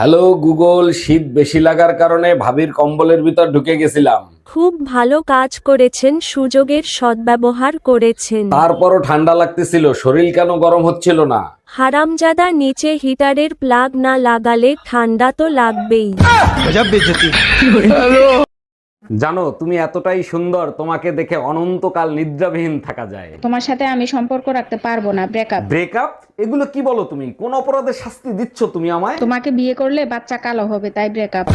Hello Google, শীত বেশি লাগার কারণে ভাবির কম্বলের ভিতর ঢুকে গেছিলাম। খুব ভালো কাজ করেছেন, সুযোগের সদ্ব্যবহার করেছেন। তারপরও ঠান্ডা লাগতেছিল, শরীর কেন গরম হচ্ছিল না? হারামজাদা, নিচে হিটারের প্লাগ না লাগালে ঠান্ডা তো লাগবেই। জানো, তুমি এতটাই সুন্দর, তোমাকে দেখে অনন্তকাল নিদ্রাবিহীন থাকা যায়। তোমার সাথে আমি সম্পর্ক রাখতে পারবো না, ব্রেকআপ। ব্রেকআপ? এগুলো কি বলো তুমি? কোন অপরাধের শাস্তি দিচ্ছ তুমি আমায়? তোমাকে বিয়ে করলে বাচ্চা কালো হবে, তাই ব্রেকআপ।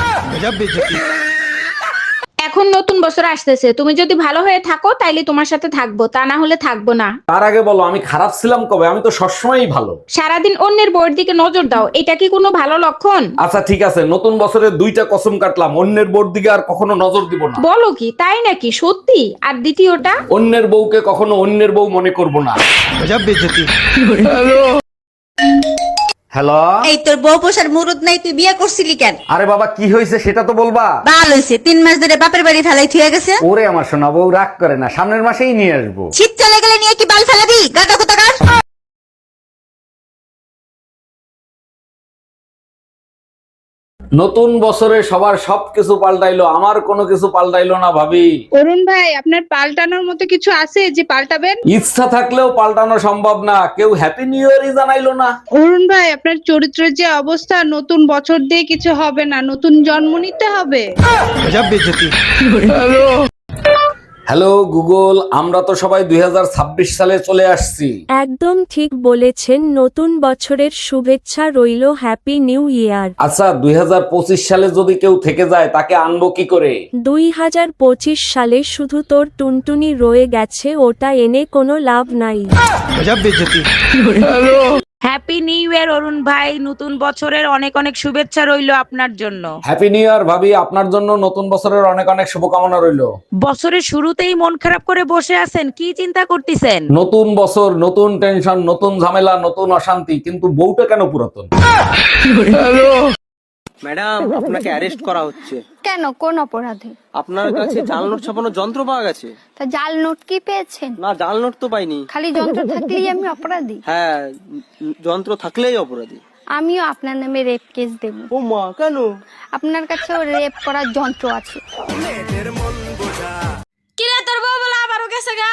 এখন নতুন বছর আসতেছে, তুমি যদি ভালো হয়ে থাকো তাইলে তোমার সাথে থাকবো, তা না হলে থাকবো না। তার আগে বলো, আমি খারাপ ছিলাম কবে? আমি তো সবসময়ই ভালো। সারাদিন অন্যের বউয়ের দিকে নজর দাও, এটা কি কোনো ভালো লক্ষণ? আচ্ছা ঠিক আছে, নতুন বছরে 2টা কসম কাটলাম, অন্যের বউর দিকে আর কখনো নজর দিব না। বলো কি, তাই নাকি? সত্যি? আর দ্বিতীয়টা? অন্যের বউকে কখনো অন্যের বউ মনে করব না। হ্যালো। এই তোর বউ পোষার মুরুদ নাই, তুই বিয়ে করছিলি কেন? আরে বাবা, কি হয়েছে সেটা তো বলবা। ভালো হয়েছে, 3 মাস ধরে বাপের বাড়ি ফেলাই থুয়ে গেছে। ওরে আমার সোনা বউ, রাগ করে না, সামনের মাসেই নিয়ে আসবো। শীত চলে গেলে নিয়ে কি বাল ফেলাবি? গাদা কোথাকার। নতুন বছরে সবার সবকিছু পাল্টাইলো, আমার কোনো কিছু পাল্টাইলো না ভাবি। অরুণ ভাই, আপনার পাল্টানোর মতো কিছু আছে যে পাল্টাবেন? ইচ্ছা থাকলেও পাল্টানো সম্ভব না, কেউ হ্যাপি নিউ ইয়ারই জানাইলো না। অরুণ ভাই, আপনার চরিত্রের যে অবস্থা, নতুন বছর দিয়ে কিছু হবে না, নতুন জন্ম নিতে হবে। হ্যালো গুগল, আমরা তো সবাই 2026 সালে চলে আসছি। একদম ঠিক বলেছেন, নতুন বছরের শুভেচ্ছা রইল, হ্যাপি নিউ ইয়ার। আচ্ছা, 2025 সালে যদি কেউ থেকে যায়, তাকে আনবো কি করে? 2025 সালে শুধু তোর টুনটুনি রয়ে গেছে, ওটা এনে কোনো লাভ নাই। হ্যাপি নিউ ইয়ার অরুণ ভাই, নতুন বছরের অনেক অনেক শুভেচ্ছা রইলো আপনার জন্য। হ্যাপি নিউ ইয়ার ভাবি, আপনার জন্য নতুন বছরের অনেক অনেক শুভকামনা রইলো। বছরের শুরুতেই মন খারাপ করে বসে আছেন, কি চিন্তা করতেছেন? নতুন বছর, নতুন টেনশন, নতুন ঝামেলা, নতুন অশান্তি, কিন্তু বউটা কেন পুরাতন? ম্যাডাম, আপনাকে অ্যারেস্ট করা হচ্ছে। কেন, কোন অপরাধে? আপনার কাছে জাল নোট ছাপানোর যন্ত্র পাওয়া গেছে। তা জাল নোট কি পেয়েছেন? না, জাল নোট তো পাইনি। খালি যন্ত্র থাকলেই আমি অপরাধী? হ্যাঁ, যন্ত্র থাকলেই অপরাধী। আমিও আপনার নামে রেপ কেস দেব। ও মা, কেন? আপনার কাছেও রেপ করার যন্ত্র আছে। কিরে, তোর বউ বলে আবারও গেছে গা?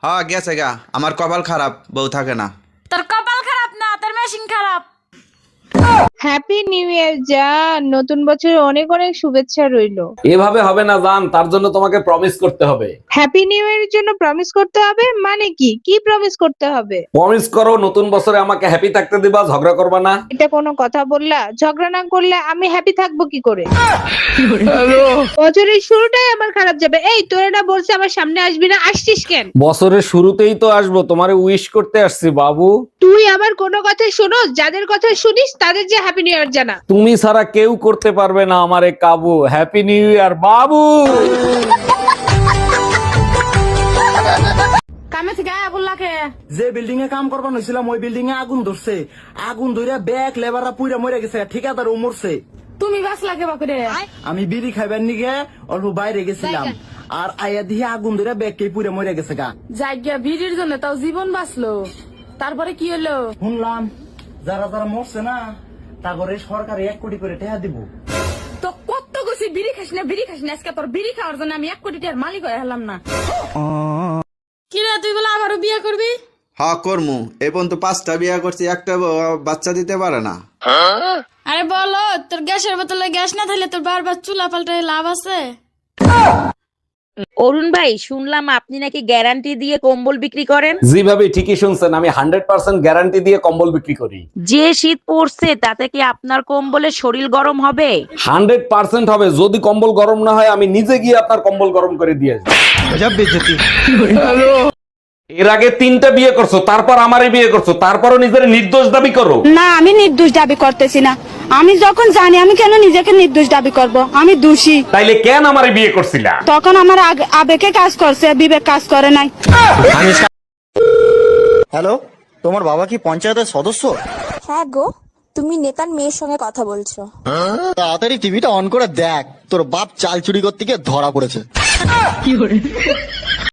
হ্যাঁ গেছে গা, আমার কপাল খারাপ, বউ থাকে না। তোর কপাল খারাপ না, তোর মেশিন খারাপ। হ্যাপি নিউ ইয়ার জান, নতুন বছরের অনেক অনেক শুভেচ্ছা রইলো। এভাবে হবে না জান, তার জন্য তোমাকে প্রমিস করতে হবে। হ্যাপি নিউ ইয়ারের জন্য প্রমিস করতে হবে? মানে কি কি প্রমিস করতে হবে? প্রমিস করো, নতুন বছরে আমাকে হ্যাপি থাকতে দিবা, ঝগড়া করবা না। এটা কোনো কথা বললা? ঝগড়া না করলে আমি হ্যাপি থাকবো কি করে? বছরের শুরুটাই আমার খারাপ যাবে। এই, তোরা না বলছে আমার সামনে আসবি না, আসছিস কেন? বছরের শুরুতেই তো আসবো, তোমারে উইশ করতে আসছি বাবু। তুই আমার কোনো কথা শোনো? যাদের কথা শুনিস তাদের যে হ্যাপি নিউ ইয়ার জানা। তুমি ছাড়া কেউ করতে পারবে না আমারে কাবু। হ্যাপি নিউ ইয়ার বাবু। কামে থেকে আয়া বললাকে যে বিল্ডিং এ কাম করবার হয়েছিলাম, ওই বিল্ডিং এ আগুন ধরছে। আগুন ধরে ব্যাগ লেবাররা পুইরা মরে গেছে, ঠিকাদার ও মরছে। তুমি বাস লাগে বাকরে। আমি বিড়ি খাইবার নিগে অল্প বাইরে গেছিলাম, আর আয়া দিয়ে আগুন ধরে ব্যাগ কে পুইরা মরে গেছে গা। জায়গা ভিড়ের জন্য তাও জীবন বাঁচলো, তারপরে কি হলো? শুনলাম যারা যারা মরছে না, তারপরে সরকার 1 কোটি করে টাকা দিব। তো কত গেছি বিড়ি খাস না, বিড়ি খাস না, আজকে তোর বিড়ি খাওয়ার জন্য আমি 1 কোটি টাকার মালিক হয়ে হলাম না। কিরে, তুই বলে আবারও বিয়ে করবি? হ্যাঁ করমু, এই পর্যন্ত 5টা বিয়া করছি, একটা বাচ্চা দিতে পারে না। আরে বলো, তোর গ্যাসের বোতলে গ্যাস না থাকলে তোর বারবার চুলা পাল্টায় লাভ আছে? অরুণ ভাই, শুনলাম আপনি নাকি গ্যারান্টি দিয়ে কম্বল বিক্রি করেন। জি ভাবি, ঠিকই শুনছেন, আমি 100% গ্যারান্টি দিয়ে কম্বল বিক্রি করি। যে শীত পড়ছে তাতে কি আপনার কম্বলে শরীর গরম হবে? 100% হবে। যদি কম্বল গরম না হয়, আমি নিজে গিয়ে আপনার কম্বল গরম করে দিয়ে আসবো। এর আগে 3টা বিয়ে করছো, তারপর আমারে বিয়ে করছো, তারপরও নিজের নির্দোষ দাবি করো। না, আমি নির্দোষ দাবি করতেছি না। আমি যখন জানি, আমি কেন নিজেকে নির্দোষ দাবি করব? আমি দোষী। তাইলে কেন আমারে বিয়ে করছিলা? তখন আমার আবেগে কাজ করছে, বিবেক কাজ করে নাই। হ্যালো, তোমার বাবা কি পঞ্চায়েতের সদস্য? হ্যাঁ গো, তুমি নেতার মেয়ের সঙ্গে কথা বলছো। তাড়াতাড়ি টিভিটা অন করে দেখ, তোর বাপ চাল চুরি করতে গিয়ে ধরা পড়েছে।